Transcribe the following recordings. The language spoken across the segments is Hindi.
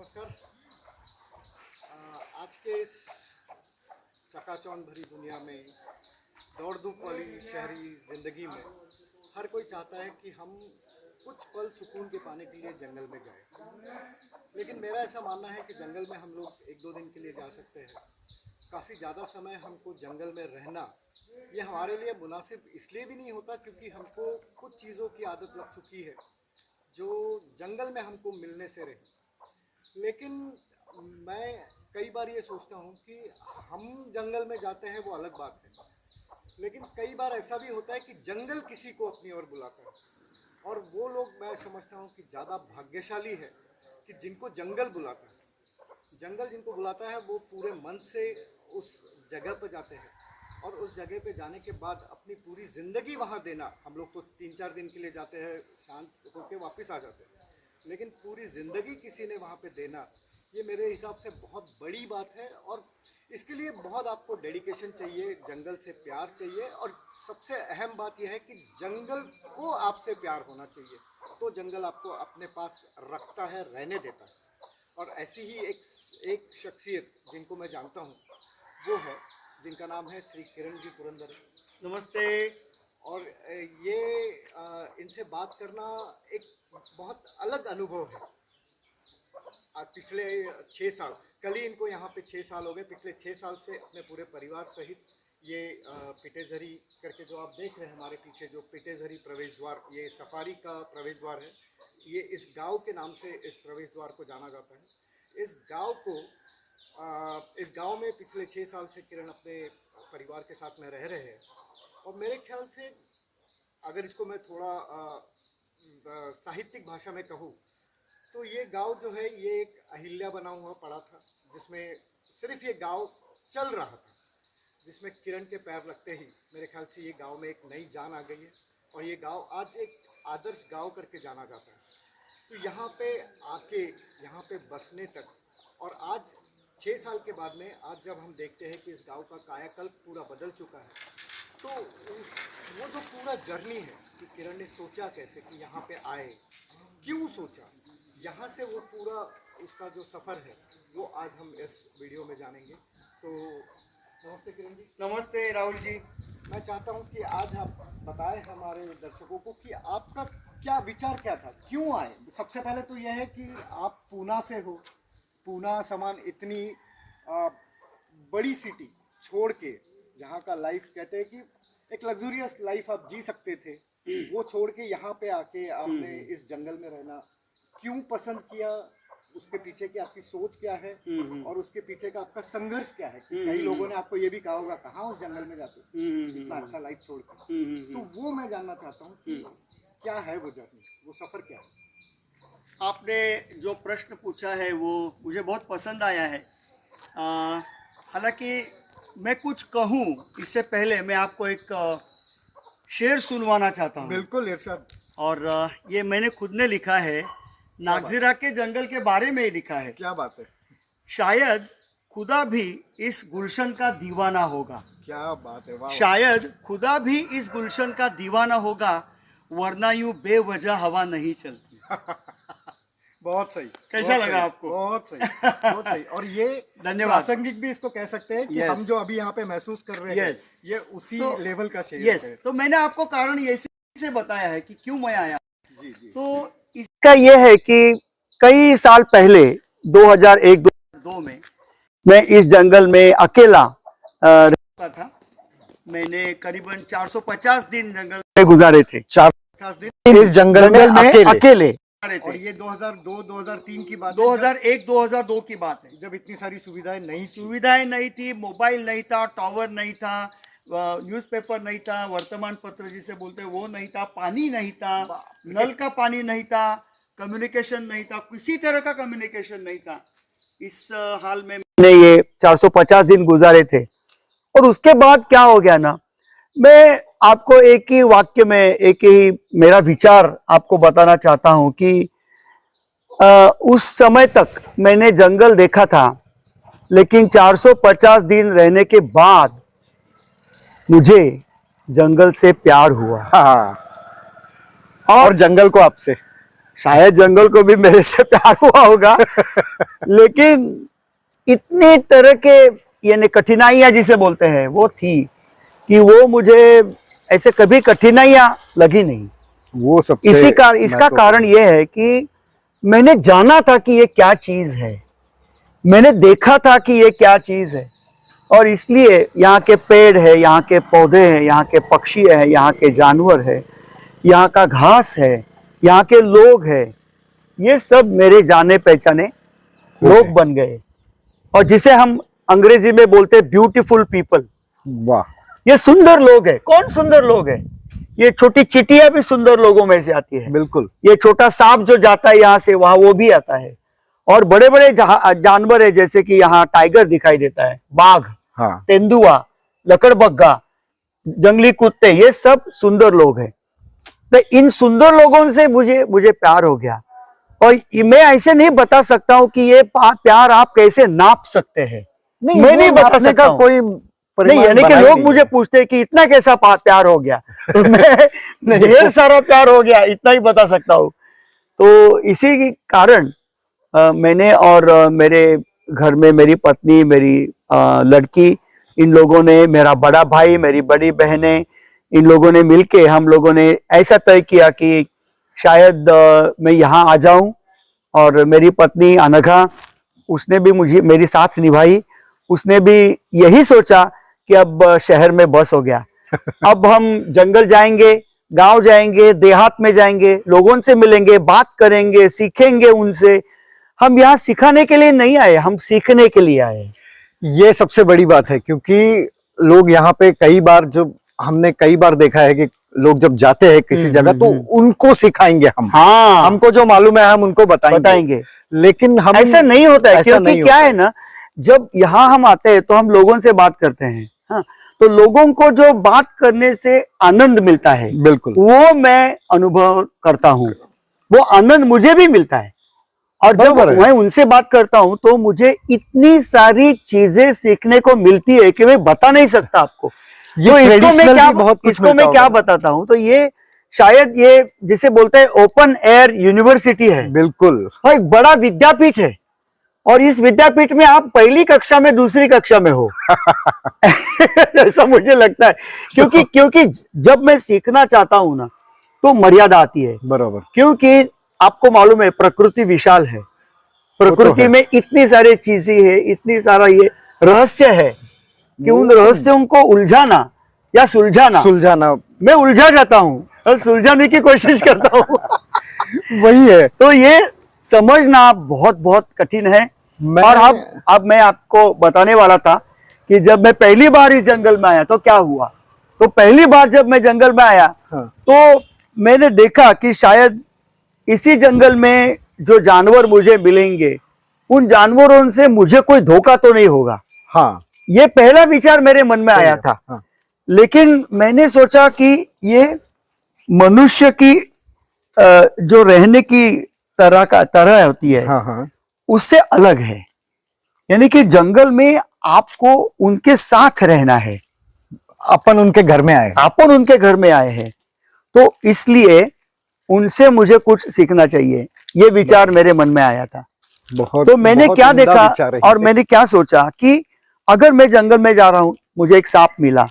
नमस्कार। आज के इस चकाचौंध भरी दुनिया में, दौड़ धूप वाली शहरी ज़िंदगी में हर कोई चाहता है कि हम कुछ पल सुकून के पाने के लिए जंगल में जाएं। लेकिन मेरा ऐसा मानना है कि जंगल में हम लोग एक दो दिन के लिए जा सकते हैं। काफ़ी ज़्यादा समय हमको जंगल में रहना ये हमारे लिए मुनासिब इसलिए भी नहीं होता क्योंकि हमको कुछ चीज़ों की आदत लग चुकी है जो जंगल में हमको मिलने से रही। लेकिन मैं कई बार ये सोचता हूँ कि हम जंगल में जाते हैं वो अलग बात है, लेकिन कई बार ऐसा भी होता है कि जंगल किसी को अपनी ओर बुलाता है और वो लोग मैं समझता हूँ कि ज़्यादा भाग्यशाली है कि जिनको जंगल बुलाता है। जंगल जिनको बुलाता है वो पूरे मन से उस जगह पर जाते हैं और उस जगह पे जाने के बाद अपनी पूरी ज़िंदगी वहाँ देना। हम लोग तो 3-4 दिन के लिए जाते हैं, शांत होकर वापस आ जाते हैं, लेकिन पूरी ज़िंदगी किसी ने वहाँ पे देना ये मेरे हिसाब से बहुत बड़ी बात है। और इसके लिए बहुत आपको डेडिकेशन चाहिए, जंगल से प्यार चाहिए और सबसे अहम बात यह है कि जंगल को आपसे प्यार होना चाहिए, तो जंगल आपको अपने पास रखता है, रहने देता है। और ऐसी ही एक शख्सियत जिनको मैं जानता हूँ वो है, जिनका नाम है श्री किरण जी पुरंदर। नमस्ते। और ये इनसे बात करना एक बहुत अलग अनुभव है। आज पिछले 6 साल, कल ही इनको यहाँ पे 6 साल हो गए। पिछले 6 साल से अपने पूरे परिवार सहित ये पिटेझरी करके जो आप देख रहे हैं हमारे पीछे, जो पिटेझरी प्रवेश द्वार, ये सफारी का प्रवेश द्वार है। ये इस गांव के नाम से इस प्रवेश द्वार को जाना जाता है। इस गांव में पिछले 6 साल से किरण अपने परिवार के साथ में रह रहे हैं। और मेरे ख्याल से अगर इसको मैं थोड़ा साहित्यिक भाषा में कहूँ तो ये गांव जो है ये एक अहिल्या बना हुआ पड़ा था, जिसमें सिर्फ ये गांव चल रहा था, जिसमें किरण के पैर लगते ही मेरे ख्याल से ये गांव में एक नई जान आ गई है और ये गांव आज एक आदर्श गांव करके जाना जाता है। तो यहाँ पे आके यहाँ पे बसने तक, और आज 6 साल के बाद में आज जब हम देखते हैं कि इस गांव का कायाकल्प पूरा बदल चुका है, तो वो जो पूरा जर्नी है कि किरण ने सोचा कैसे कि यहाँ पे आए, क्यों सोचा, यहाँ से वो पूरा उसका जो सफ़र है वो आज हम इस वीडियो में जानेंगे। तो नमस्ते किरण जी। नमस्ते राहुल जी। मैं चाहता हूँ कि आज आप बताएं हमारे दर्शकों को कि आपका क्या विचार क्या था, क्यों आए। सबसे पहले तो यह है कि आप पूना से हो, पूना समान इतनी बड़ी सिटी छोड़ के, जहाँ का लाइफ कहते हैं कि एक लग्जूरियस लाइफ आप जी सकते थे, वो छोड़ के यहाँ पे आके आपने इस जंगल में रहना क्यों पसंद किया, उसके पीछे की आपकी सोच क्या है और उसके पीछे का आपका संघर्ष क्या है। कई लोगों ने आपको ये भी कहा होगा कहाँ उस जंगल में जाते इतना अच्छा लाइफ छोड़ के, तो वो मैं जानना चाहता हूँ कि क्या है वो जर्नी, वो सफ़र क्या है। आपने जो प्रश्न पूछा है वो मुझे बहुत पसंद आया है। हालांकि मैं कुछ कहूँ इससे पहले मैं आपको एक शेर सुनवाना चाहता हूँ। बिल्कुल इरशाद। और ये मैंने खुद ने लिखा है, नागजीरा के जंगल के बारे में ही लिखा है। क्या बात है। शायद खुदा भी इस गुलशन का दीवाना होगा। क्या बात है, वाह। शायद खुदा भी इस गुलशन का दीवाना होगा, वरना यूं बेवजह हवा नहीं चलती। बहुत सही। कैसा लगा आपको? बहुत सही, बहुत सही। और ये धन्यवाद। प्रासंगिक भी इसको कह सकते हैं कि हम जो अभी यहाँ पे महसूस कर रहे हैं ये उसी लेवल का शेर है। तो मैंने आपको कारण ये से बताया है कि क्यों मैं आया। जी जी। तो इसका ये है कि कई साल पहले 2001-2002 में मैं इस जंगल में अकेला रहता था। मैंने करीबन 450 दिन जंगल में गुजारे थे। 450 दिन इस जंगल में अकेले। और ये 2002-2003 की बात है, 2001-2002 की बात है, जब इतनी सारी सुविधाएं नहीं थी, मोबाइल नहीं था, टावर नहीं था, न्यूज़पेपर नहीं था, वर्तमान पत्र जिसे बोलते हैं वो नहीं था, पानी नहीं था, नल का पानी नहीं था, कम्युनिकेशन नहीं था, किसी तरह का कम्युनिकेशन नहीं था। इस हाल में मैंने ये 450 दिन गुजारे थे। और उसके बाद क्या हो गया ना, मैं आपको एक ही वाक्य में एक ही मेरा विचार आपको बताना चाहता हूं कि उस समय तक मैंने जंगल देखा था, लेकिन 450 दिन रहने के बाद मुझे जंगल से प्यार हुआ। और जंगल को आपसे। शायद जंगल को भी मेरे से प्यार हुआ होगा लेकिन इतनी तरह के यानी कठिनाइयां जिसे बोलते हैं वो थी कि वो मुझे ऐसे कभी कठिनाइयां लगी नहीं। वो सबसे इसका कारण ये है कि मैंने जाना था कि ये क्या चीज है, मैंने देखा था कि ये क्या चीज है, और इसलिए यहाँ के पेड़ है, यहाँ के पौधे हैं, यहाँ के पक्षी है, यहाँ के जानवर है, यहाँ का घास है, यहाँ के लोग हैं, ये सब मेरे जाने पहचाने लोग बन गए, और जिसे हम अंग्रेजी में बोलते हैं ब्यूटीफुल पीपल। वाह, ये सुंदर लोग है। कौन सुंदर लोग है? ये छोटी चिटिया भी सुंदर लोगों में से आती है। बिल्कुल। ये छोटा सांप जो जाता है यहाँ से वहां, वो भी आता है। और बड़े बड़े जानवर है, जैसे कि यहाँ टाइगर दिखाई देता है, बाघ, हाँ, तेंदुआ, लकड़बग्गा, जंगली कुत्ते, ये सब सुंदर लोग हैं। तो इन सुंदर लोगों से मुझे प्यार हो गया। और मैं ऐसे नहीं बता सकता हूँ कि ये प्यार आप कैसे नाप सकते हैं, मैं नहीं बता सकता हूँ। कोई नहीं, यानी कि लोग मुझे पूछते हैं कि इतना कैसा प्यार हो गया, तो मैं ढेर सारा प्यार हो गया इतना ही बता सकता हूँ। तो इसी के कारण मैंने और मेरे घर में मेरी पत्नी, मेरी लड़की, इन लोगों ने, मेरा बड़ा भाई, मेरी बड़ी बहनें, इन लोगों ने मिलके हम लोगों ने ऐसा तय किया कि शायद मैं यहाँ आ जाऊं। और मेरी पत्नी अनघा, उसने भी मेरी साथ निभाई। उसने भी यही सोचा कि अब शहर में बस हो गया अब हम जंगल जाएंगे, गांव जाएंगे, देहात में जाएंगे, लोगों से मिलेंगे, बात करेंगे, सीखेंगे उनसे। हम यहाँ सिखाने के लिए नहीं आए, हम सीखने के लिए आए। ये सबसे बड़ी बात है, क्योंकि लोग यहाँ पे हमने कई बार देखा है कि लोग जब जाते हैं किसी जगह तो उनको सिखाएंगे हम। हाँ, हमको जो मालूम है हम उनको बताएंगे। लेकिन हम ऐसा नहीं होता है, ऐसा क्योंकि नहीं क्या होता है ना, जब यहाँ हम आते हैं तो हम लोगों से बात करते हैं। हाँ, तो लोगों को जो बात करने से आनंद मिलता है, बिल्कुल, वो मैं अनुभव करता हूँ, वो आनंद मुझे भी मिलता है। और जब मैं उनसे बात करता हूँ तो मुझे इतनी सारी चीजें सीखने को मिलती है कि मैं बता नहीं सकता आपको। तो इसको मैं क्या बताता हूँ, तो ये शायद ये जिसे बोलते हैं ओपन एयर यूनिवर्सिटी है। बिल्कुल, और एक बड़ा विद्यापीठ है, और इस विद्यापीठ में आप पहली कक्षा में, दूसरी कक्षा में हो ऐसा मुझे लगता है, क्योंकि जब मैं सीखना चाहता हूं ना तो मर्यादा आती है। बराबर, क्योंकि आपको मालूम है प्रकृति विशाल है, प्रकृति में इतनी सारी चीजें है, इतनी सारा ये रहस्य है कि उन रहस्यों को उलझाना या सुलझाना, मैं उलझा जाता हूँ और सुलझाने की कोशिश करता हूँ वही है। तो ये समझना बहुत बहुत कठिन है। और अब मैं आपको बताने वाला था कि जब मैं पहली बार इस जंगल में आया तो क्या हुआ। तो पहली बार जब मैं जंगल में आया, हाँ, तो मैंने देखा कि शायद इसी जंगल में जो जानवर मुझे मिलेंगे, उन जानवरों से मुझे कोई धोखा तो नहीं होगा। हाँ, ये पहला विचार मेरे मन में आया था। हाँ, लेकिन मैंने सोचा कि ये मनुष्य की जो रहने की तरह होती है, हाँ, हाँ, उससे अलग है। यानी कि जंगल में आपको उनके साथ रहना है, अपन उनके घर में आए हैं, तो इसलिए उनसे मुझे कुछ सीखना चाहिए, ये विचार मेरे मन में आया था। तो मैंने क्या देखा और मैंने क्या सोचा कि अगर मैं जंगल में जा रहा हूं, मुझे एक सांप मिला,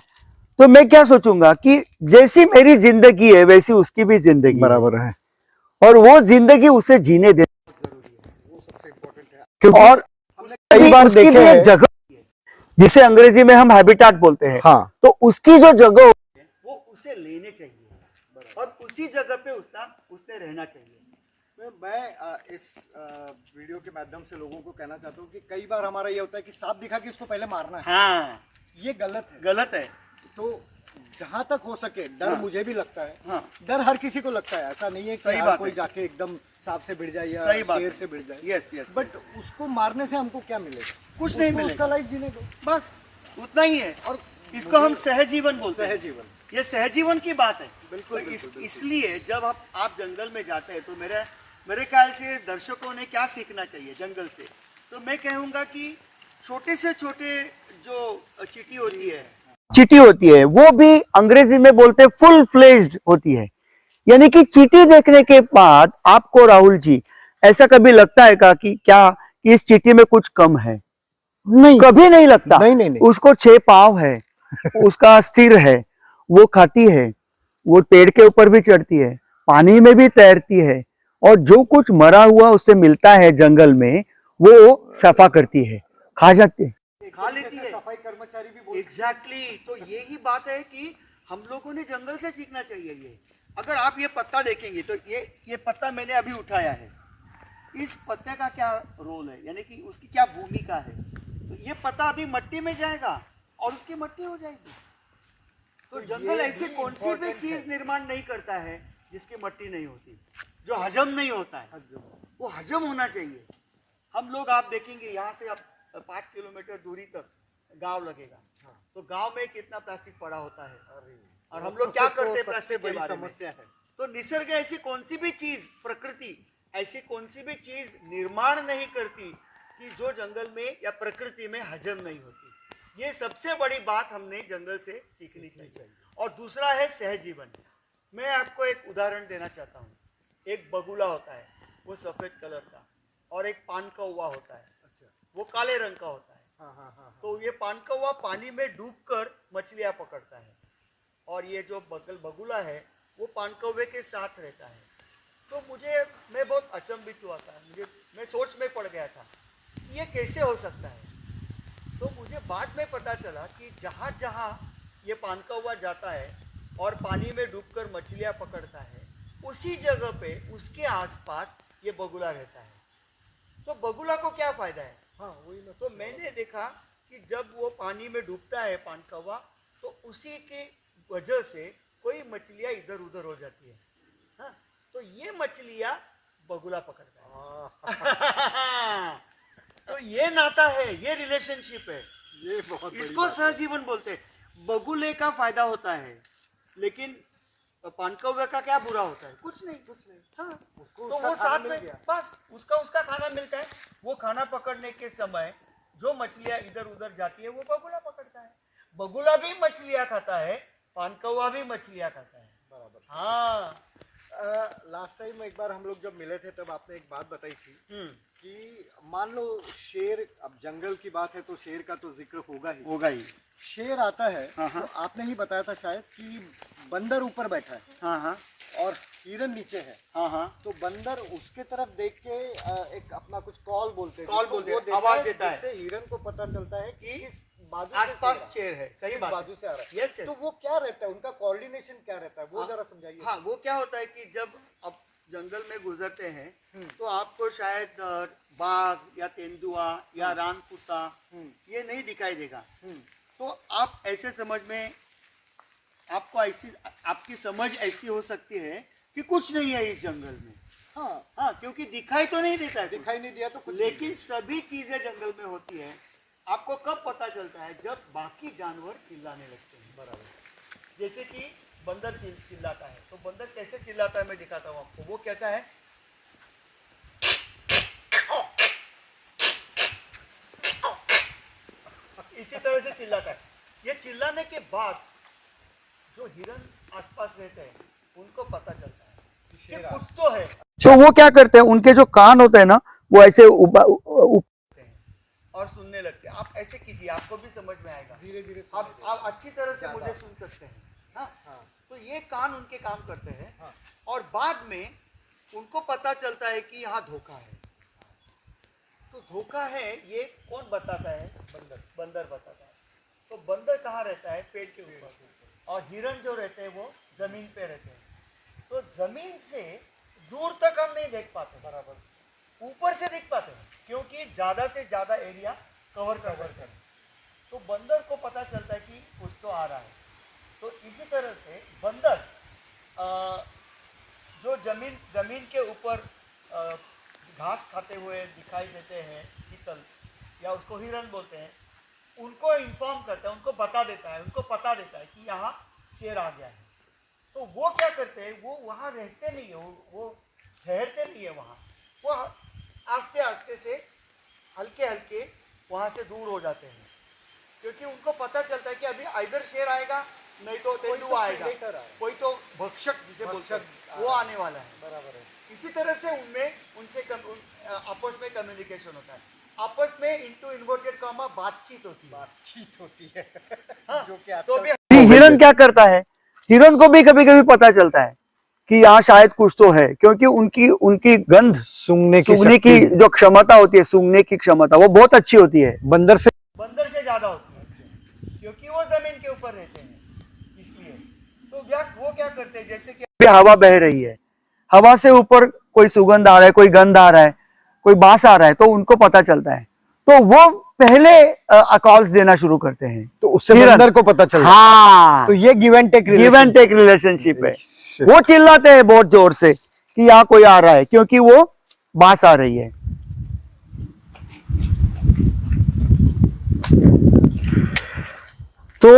तो मैं क्या सोचूंगा कि जैसी मेरी जिंदगी है वैसी उसकी भी जिंदगी बराबर है, और वो जिंदगी उसे जीने दे। और कई बार उसकी भी एक जगह जिसे अंग्रेजी में हम हैबिटाट बोलते हैं। हाँ, तो उसकी जो जगह वो उसे लेने चाहिए और उसी जगह पे उसने रहना चाहिए। मैं इस वीडियो के माध्यम से लोगों को कहना चाहता हूँ कि कई बार हमारा ये होता है कि सांप दिखा के इसको पहले मारना है। हाँ, ये गलत है। तो जहां तक हो सके डर, हाँ, मुझे भी लगता है। हाँ, डर हर किसी को लगता है, ऐसा नहीं है कि हर कोई जाके एकदम सांप से भिड़ जाए या शेर से भिड़ जाए। यस, बट उसको मारने से हमको क्या मिलेगा? कुछ नहीं मिलेगा, उसका लाइफ जीने दो, बस उतना ही है। और इसको हम सहजीवन बोलते हैं। सहजीवन, ये सहजीवन की बात है। बिल्कुल, इसलिए जब आप जंगल में जाते हैं तो मेरे ख्याल से दर्शकों ने क्या सीखना चाहिए जंगल से, तो मैं कहूँगा कि छोटे से छोटे जो चींटी होती है, वो भी अंग्रेजी में बोलते फुल फ्लेज्ड होती है। यानी कि चींटी देखने के बाद आपको राहुल जी ऐसा कभी लगता है का कि क्या इस चींटी में कुछ कम है? नहीं कभी नहीं लगता। नहीं नहीं नहीं उसको 6 पाँव है, उसका सिर है, वो खाती है, वो पेड़ के ऊपर भी चढ़ती है, पानी में भी तैरती है, और जो कुछ मरा हुआ उससे मिलता है जंगल में वो सफा करती है, खा जाती है, खा लेती है। सफाई कर्मचारी भी बोलते एग्जैक्टली तो यही बात है कि हम लोगों ने जंगल से सीखना चाहिए। ये अगर आप ये पत्ता देखेंगे तो ये पत्ता मैंने अभी उठाया है, इस पत्ते का क्या रोल है, यानी कि उसकी क्या भूमिका है। तो ये पत्ता अभी मट्टी में जाएगा और उसकी मट्टी हो जाएगी। तो जंगल ये ऐसी भी कौन सी भी important चीज है। निर्माण नहीं करता है जिसकी मट्टी नहीं होती, जो हजम नहीं होता है, वो हजम होना चाहिए। हम लोग आप देखेंगे यहाँ से आप 5 किलोमीटर दूरी तक गांव लगेगा, तो गांव में कितना प्लास्टिक पड़ा होता है, और हम लोग क्या करते हैं प्लास्टिक के बड़ी बारे में। समस्या है। तो निसर्ग ऐसी कौन सी भी चीज, प्रकृति ऐसी कौन सी भी चीज निर्माण नहीं करती कि जो जंगल में या प्रकृति में हजम नहीं होती। ये सबसे बड़ी बात हमने जंगल से सीखनी चाहिए। और दूसरा है सहजीवन। मैं आपको एक उदाहरण देना चाहता हूँ। एक बगुला होता है, वो सफेद कलर का, और एक पान कौवा होता है, वो काले रंग का होता है। तो ये पान कौवा पानी में डूबकर मछलियां पकड़ता है, और ये जो बगुला है वो पान कौवे के साथ रहता है। तो मैं बहुत अचंभित हुआ था, मैं सोच में पड़ गया था कि ये कैसे हो सकता है। तो मुझे बाद में पता चला कि जहाँ जहाँ ये पान कौवा जाता है और पानी में डूबकर मछलियाँ पकड़ता है, उसी जगह पे उसके आसपास ये बगुला रहता है। तो बगुला को क्या फायदा है? वही ना। तो मैंने देखा कि जब वो पानी में डूबता है पान कौवा, तो उसी के वजह से कोई मछलियाँ इधर उधर हो जाती है। हाँ, तो ये मछलियाँ बगुला पकड़ता है। तो ये नाता है, ये रिलेशनशिप है, ये बहुत बड़ी इसको बात है। सहजीवन बोलते हैं। बगुले का फायदा होता है, लेकिन पान कौवे का क्या बुरा होता है? कुछ नहीं। हाँ, उसको तो उसका वो खाना साथ मिल में गया। बस उसका खाना मिलता है। वो खाना पकड़ने के समय जो मछलियां इधर उधर जाती है वो बगुला पकड़ता है। बगुला भी मछलियां खाता है, पान कौवा भी मछलियां खाता है। बराबर। हाँ। लास्ट टाइम एक बार हम लोग जब मिले थे तब आपने एक बात बताई थी हम्म। कि मान लो शेर, अब जंगल की बात है तो शेर का तो जिक्र होगा ही। शेर आता है हाँ, तो हाँ। आपने ही बताया था शायद कि बंदर ऊपर बैठा है हाँ हाँ और हिरन नीचे है। हाँ हाँ। तो बंदर उसके तरफ देख के एक अपना कुछ कॉल बोलते हैं, कॉल जिसको बोलते वो हैं, देता आवाज है, देता है। जिससे हिरन को पता चलता है कि इस बाजू से आसपास शेर शेर है, सही इस बात है। बाजू से आ रहा है। Yes, yes। तो वो क्या रहता है, उनका कोऑर्डिनेशन क्या रहता है, वो हाँ, जरा समझाइए। हाँ, वो क्या होता है कि जब आप जंगल में गुजरते हैं तो आपको शायद बाघ या तेंदुआ या रान कुत्ता ये नहीं दिखाई देगा। तो आप ऐसे समझ में, आपकी समझ ऐसी हो सकती है कि कुछ नहीं है इस जंगल में। हाँ, क्योंकि दिखाई तो नहीं देता है कुछ। दिखाई नहीं दिया तो कुछ लेकिन सभी चीजें जंगल में होती है। आपको कब पता चलता है? जब बाकी जानवर चिल्लाने लगते हैं। बराबर। जैसे कि बंदर चिल्लाता है, तो बंदर कैसे चिल्लाता है मैं दिखाता हूँ आपको। वो कहता है इसी तरह से चिल्लाता है। ये चिल्लाने के बाद जो हिरन आसपास रहते हैं उनको पता चलता है कि कुछ तो है। तो वो क्या करते हैं, उनके जो कान होते हैं ना वो ऐसे और सुनने लगते हैं। आप ऐसे कीजिए, आपको भी समझ में आएगा। धीरे धीरे आप अच्छी तरह से मुझे सुन सकते हैं। हाँ? तो ये कान उनके काम करते हैं, और बाद में उनको पता चलता है कि यहाँ धोखा है। तो धोखा है ये कौन बताता है? बंदर बताता है। तो बंदर कहाँ रहता है? पेड़ के ऊपर। और हिरन जो रहते हैं वो जमीन पे रहते हैं। तो जमीन से दूर तक हम नहीं देख पाते, बराबर ऊपर से दिख पाते हैं, क्योंकि ज्यादा से ज्यादा एरिया कवर कर सकते हैं। तो बंदर को पता चलता है कि कुछ तो आ रहा है। तो इसी तरह से बंदर जो जमीन के ऊपर घास खाते हुए दिखाई देते हैं, चीतल या उसको हिरन बोलते हैं, उनको इन्फॉर्म करता है, उनको बता देता है, उनको पता देता है कि यहाँ शेर आ गया है। तो वो क्या करते हैं, वो वहाँ रहते नहीं है, वो ठहरते नहीं है वहाँ। वो आस्ते आस्ते से हल्के हल्के वहाँ से दूर हो जाते हैं, क्योंकि उनको पता चलता है कि अभी इधर शेर आएगा नहीं तो तेंदुआ आएगा, कोई तो भक्षक जिसे बोलते हैं वो आने वाला है। बराबर है। इसी तरह से आपस में कम्युनिकेशन होता है, आपस में इनटू इन्वर्टेड कॉमा बातचीत होती है। बातचीत होती है। हाँ, जो कि तो आजकल भी हिरन क्या करता है, हिरन को भी कभी कभी पता चलता है कि यहाँ शायद कुछ तो है, क्योंकि उनकी उनकी गंध सूंघने की सूंघने की शक्ति जो क्षमता होती है, सूंघने की क्षमता वो बहुत अच्छी होती है, बंदर से बंदर से ज्यादा होती है, क्योंकि वो जमीन के ऊपर रहते हैं इसलिए। तो वो क्या करते हैं, जैसे कि अभी हवा बह रही है, हवा से ऊपर कोई सुगंध आ रहा है, कोई गंध आ रहा है, कोई बास आ रहा है, तो उनको पता चलता है, तो वो पहले कॉल्स देना शुरू करते हैं, तो उससे हिरन। बंदर को पता चल हाँ, तो ये गिव एंड टेक रिलेशनशिप है। Shit. वो चिल्लाते हैं बहुत जोर से कि यहाँ कोई आ रहा है, क्योंकि वो बास आ रही है। तो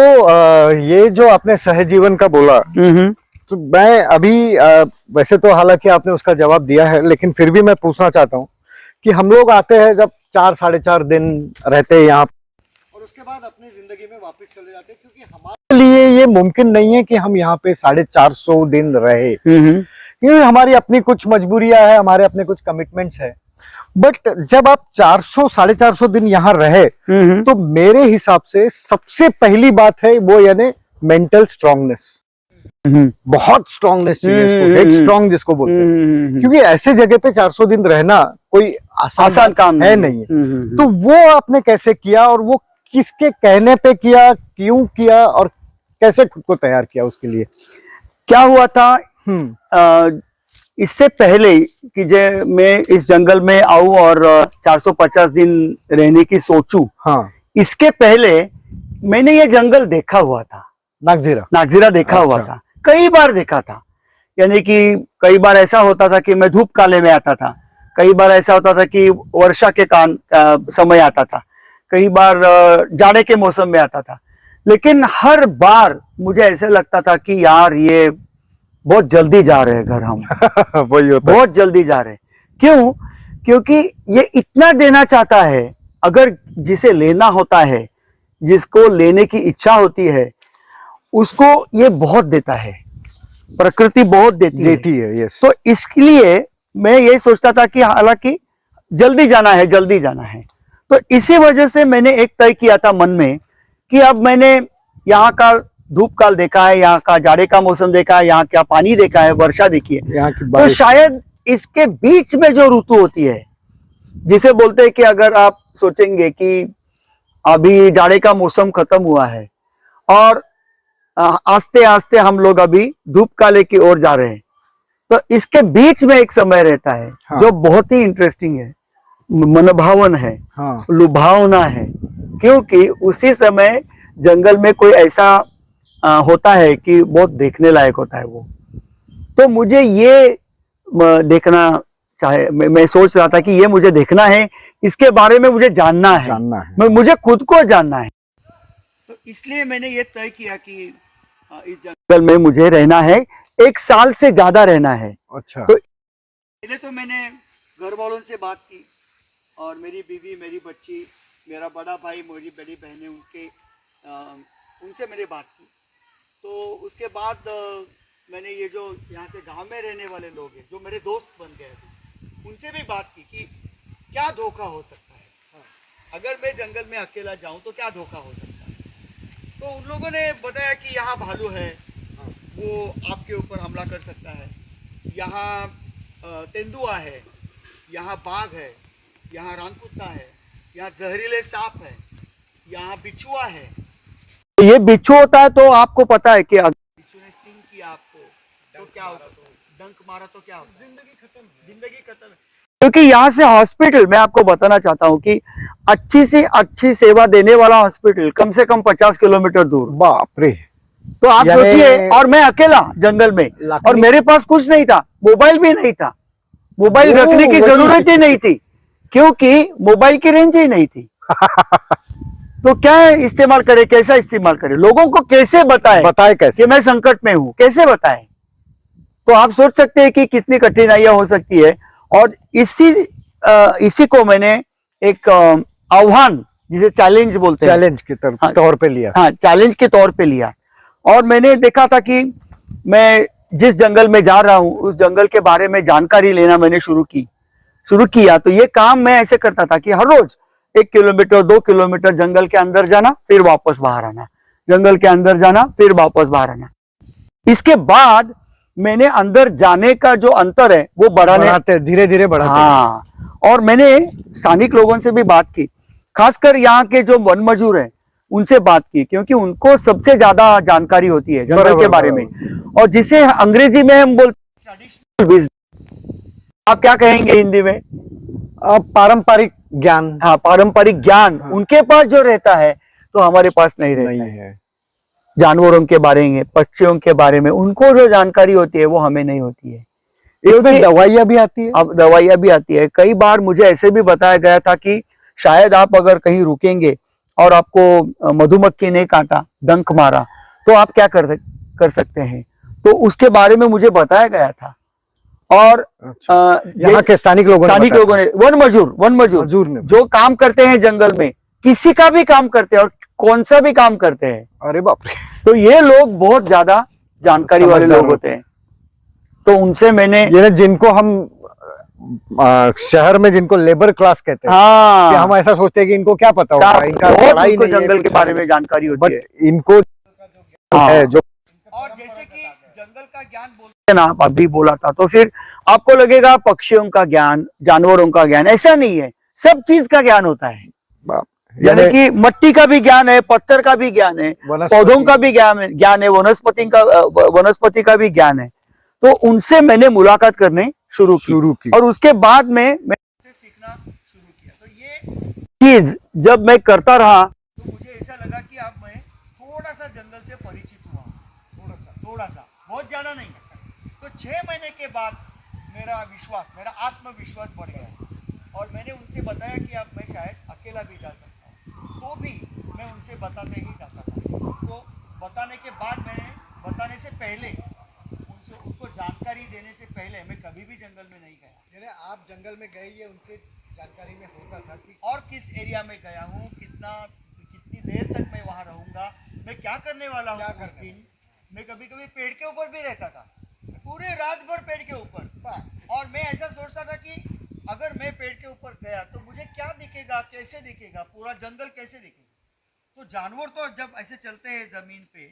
ये जो आपने सहजीवन का बोला, तो मैं अभी वैसे तो हालांकि आपने उसका जवाब दिया है, लेकिन फिर भी मैं पूछना चाहता हूँ कि हम लोग आते हैं जब 4-4.5 दिन रहते हैं यहाँ, और उसके बाद अपनी जिंदगी में वापस चले जाते हैं, क्योंकि हमारे के लिए ये मुमकिन नहीं है कि हम यहाँ पे 450 दिन रहे, क्योंकि हमारी अपनी कुछ मजबूरियां हैं, हमारे अपने कुछ कमिटमेंट्स है। बट जब आप 400-450 दिन यहाँ रहे, तो मेरे हिसाब से सबसे पहली बात है वो यानी मेंटल स्ट्रांगनेस, बहुत स्ट्रांगनेस चाहिए इसको, हेड स्ट्रांग जिसको बोलते हैं, क्योंकि ऐसे जगह पे 400 दिन रहना कोई आसान काम है नहीं है। तो वो आपने कैसे किया, और वो किसके कहने पे किया, क्यों किया, और कैसे खुद को तैयार किया उसके लिए? क्या हुआ था, इससे पहले कि मैं इस जंगल में आऊं और 450 दिन रहने की सोचूं, हाँ, इसके पहले मैंने ये जंगल देखा हुआ था, नागजीरा देखा हुआ था, कई बार देखा था। यानी कि कई बार ऐसा होता था कि मैं धूप काले में आता था, कई बार ऐसा होता था कि वर्षा के समय आता था, कई बार जाड़े के मौसम में आता था, लेकिन हर बार मुझे ऐसे लगता था कि यार ये बहुत जल्दी जा रहे हैं घर हम। वही होता है। बहुत जल्दी जा रहे हैं। क्यों? क्योंकि ये इतना देना चाहता है, अगर जिसे लेना होता है, जिसको लेने की इच्छा होती है, उसको ये बहुत देता है, प्रकृति बहुत देती है। यस। तो इसके लिए मैं ये सोचता था कि हालांकि जल्दी जाना है, जल्दी जाना है। तो इसी वजह से मैंने एक तय किया था मन में कि अब मैंने यहाँ का धूप काल देखा है, यहाँ का जाड़े का मौसम देखा है, यहाँ का पानी देखा है, वर्षा देखी है, यहाँ की तो बारिश। शायद इसके बीच में जो ऋतु होती है, जिसे बोलते हैं कि अगर आप सोचेंगे कि अभी जाड़े का मौसम खत्म हुआ है और आस्ते आस्ते हम लोग अभी धूप काले की ओर जा रहे हैं, तो इसके बीच में एक समय रहता है, हाँ। जो बहुत ही इंटरेस्टिंग है, मनभावन है, हाँ। लुभावना है, क्योंकि उसी समय जंगल में कोई ऐसा होता है कि बहुत देखने लायक होता है वो। तो मुझे ये देखना चाहे, मैं सोच रहा था कि ये मुझे देखना है, इसके बारे में मुझे जानना है। मुझे खुद को जानना है। तो इसलिए मैंने ये तय किया कि इस जंगल में मुझे रहना है, 1 साल से ज्यादा रहना है। अच्छा। तो पहले तो मैंने घर वालों से बात की, और मेरी बीवी, मेरी बच्ची, मेरा बड़ा भाई, मेरी बड़ी बहनें, उनसे मैंने बात की। तो उसके बाद मैंने ये जो यहाँ के गांव में रहने वाले लोग हैं, जो मेरे दोस्त बन गए थे, उनसे भी बात की कि क्या धोखा हो सकता है, अगर मैं जंगल में अकेला जाऊं तो क्या धोखा हो सकता है। तो उन लोगों ने बताया कि यहाँ भालू है, वो आपके ऊपर हमला कर सकता है, यहाँ तेंदुआ है, यहाँ बाघ है, यहाँ रानकुत्ता है, यहाँ जहरीले सांप है, यहाँ बिच्छुआ है। ये बिच्छू होता है तो आपको पता है कि अगर बिच्छू ने स्टिंग किया आपको तो क्या हो सकता है, डंक मारा तो क्या होता है, जिंदगी खत्म है। क्योंकि यहाँ से हॉस्पिटल, मैं आपको बताना चाहता हूँ कि अच्छी से अच्छी सेवा देने वाला हॉस्पिटल कम से कम 50 किलोमीटर दूर। बाप रे। तो आप सोचिए, और मैं अकेला जंगल में, और मेरे पास कुछ नहीं था, मोबाइल भी नहीं था, मोबाइल रखने की जरूरत ही नहीं थी, क्योंकि मोबाइल की रेंज ही नहीं थी। तो क्या इस्तेमाल करे, कैसा इस्तेमाल करे, लोगों को कैसे बताए कैसे कि मैं संकट में हूं, कैसे बताए। तो आप सोच सकते हैं कि कितनी कठिनाइयां हो सकती है। और इसी को मैंने एक आह्वान, जिसे चैलेंज बोलते हैं, चैलेंज के तौर पे लिया। हाँ, चैलेंज के तौर पे लिया। और मैंने देखा था कि मैं जिस जंगल में जा रहा हूँ उस जंगल के बारे में जानकारी लेना मैंने शुरू किया। तो ये काम मैं ऐसे करता था कि हर रोज 1 किलोमीटर 2 किलोमीटर जंगल के अंदर जाना, फिर वापस बाहर आना, जंगल के अंदर जाना, फिर वापस बाहर आना। इसके बाद मैंने अंदर जाने का जो अंतर है वो बढ़ाते धीरे धीरे बढ़ाते। हाँ, और मैंने स्थानिक लोगों से भी बात की, खासकर यहाँ के जो वन मजूर हैं उनसे बात की, क्योंकि उनको सबसे ज्यादा जानकारी होती है जंगल के बारे में, और जिसे अंग्रेजी में हम बोलते हैं ट्रेडिशनल विजडम। आप क्या कहेंगे हिंदी में? पारंपरिक ज्ञान। हाँ, पारंपरिक ज्ञान उनके पास जो रहता है तो हमारे पास नहीं रहता है। जानवरों के बारे में, पक्षियों के बारे में उनको जो जानकारी होती है वो हमें नहीं होती है। इसमें दवाइयाँ भी आती है। अब दवाइयाँ भी आती है। कई बार मुझे ऐसे भी बताया गया था कि शायद आप अगर कहीं रुकेंगे और आपको मधुमक्खी ने काटा, डंक मारा, तो आप क्या कर सकते हैं, तो उसके बारे में मुझे बताया गया था। और यहाँ के स्थानिक लोगों ने वन मजूर ने जो काम करते हैं जंगल में, किसी का भी काम करते हैं और कौन सा भी काम करते हैं, अरे बाप रे, तो ये लोग बहुत ज्यादा जानकारी वाले लोग होते हैं। तो उनसे मैंने, ये जिनको हम शहर में जिनको लेबर क्लास कहते हैं, हाँ, कि हम ऐसा सोचते हैं कि इनको क्या पता होगा, इनका पढ़ाई नहीं, जंगल के बारे में जानकारी होती है, बट इनको है जो। और जैसे कि जंगल का ज्ञान बोलते हैं ना, आप अभी बोला था, तो फिर आपको लगेगा पक्षियों का ज्ञान, जानवरों का ज्ञान, ऐसा नहीं है। सब चीज का ज्ञान होता है, यानी कि मिट्टी का भी ज्ञान है, पत्थर का भी ज्ञान है, पौधों का भी ज्ञान है, वनस्पति का भी ज्ञान है। तो उनसे मैंने मुलाकात करने शुरू की और उसके बाद में मैं सीखना शुरू किया। तो ये चीज जब मैं करता रहा तो मुझे ऐसा लगा कि अब मैं थोड़ा सा जंगल से परिचित हुआ, थोड़ा सा, बहुत ज्यादा नहीं। तो 6 महीने के बाद मेरा आत्मविश्वास बढ़ गया और मैंने उनसे बताया कि अब मैं शायद अकेला भी जा सकता हूँ। तो भी मैं उनसे बताते ही जाता था। तो बताने के बाद मैंने बताने से पहले उनको जानकारी देने से पहले मैं कभी भी जंगल में नहीं गया। यानी आप जंगल में गए, ये उनके जानकारी में होता था कि और किस एरिया में गया हूँ, कितनी देर तक मैं वहाँ रहूंगा, मैं क्या करने वाला हूँ उस दिन। मैं कभी कभी पेड़ के ऊपर भी रहता था, पूरे रात भर पेड़ के ऊपर, और मैं ऐसा सोचता था कि अगर मैं पेड़ के ऊपर गया तो मुझे क्या दिखेगा, कैसे दिखेगा, पूरा जंगल कैसे दिखेगा। तो जानवर तो जब ऐसे चलते हैं जमीन पे,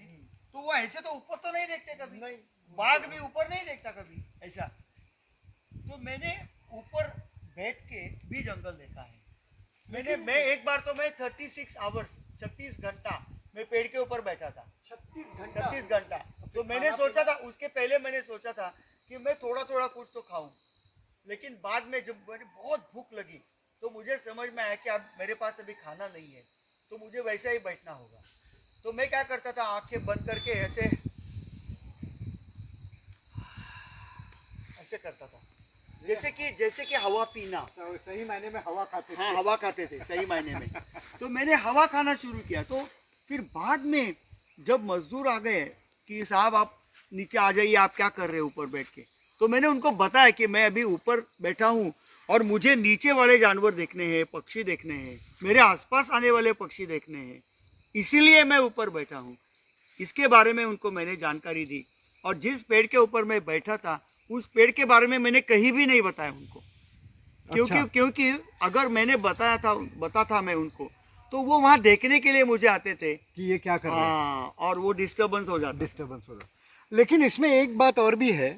तो वो ऐसे तो ऊपर तो नहीं देखते कभी, नहीं, बाघ भी ऊपर नहीं देखता कभी ऐसा। तो मैंने ऊपर बैठ के भी जंगल देखा है। मैं एक बार तो मैं 36 आवर्स 36 घंटा मैं पेड़ के ऊपर बैठा था। 36 घंटा। तो मैंने सोचा था, उसके पहले मैंने सोचा था कि मैं थोड़ा थोड़ा कुछ तो खाऊं, लेकिन बाद में जब मुझे बहुत भूख लगी तो मुझे समझ में आया कि अब मेरे पास अभी खाना नहीं है, तो मुझे वैसा ही बैठना होगा। तो मैं क्या करता था, आंखें बंद करके ऐसे करता था, जैसे कि हवा पीना। सही मायने में हवा खाते थे। हाँ, हवा खाते थे सही मायने में। तो मैंने हवा खाना शुरू किया। तो फिर बाद में जब मजदूर आ गए कि साहब आप नीचे आ जाइए, आप क्या कर रहे हैं ऊपर बैठ के, तो मैंने उनको बताया कि मैं अभी ऊपर बैठा हूँ और मुझे नीचे वाले जानवर देखने हैं, पक्षी देखने हैं, मेरे आसपास आने वाले पक्षी देखने हैं, इसीलिए मैं ऊपर बैठा हूँ। इसके बारे में उनको मैंने जानकारी दी, और जिस पेड़ के ऊपर मैं बैठा था उस पेड़ के बारे में मैंने कहीं भी नहीं बताया उनको, क्योंकि अगर मैंने बता था मैं उनको, तो वो वहाँ देखने के लिए मुझे आते थे कि ये क्या कर रहे हैं। हाँ, और वो डिस्टर्बेंस हो जाता। लेकिन इसमें एक बात और भी है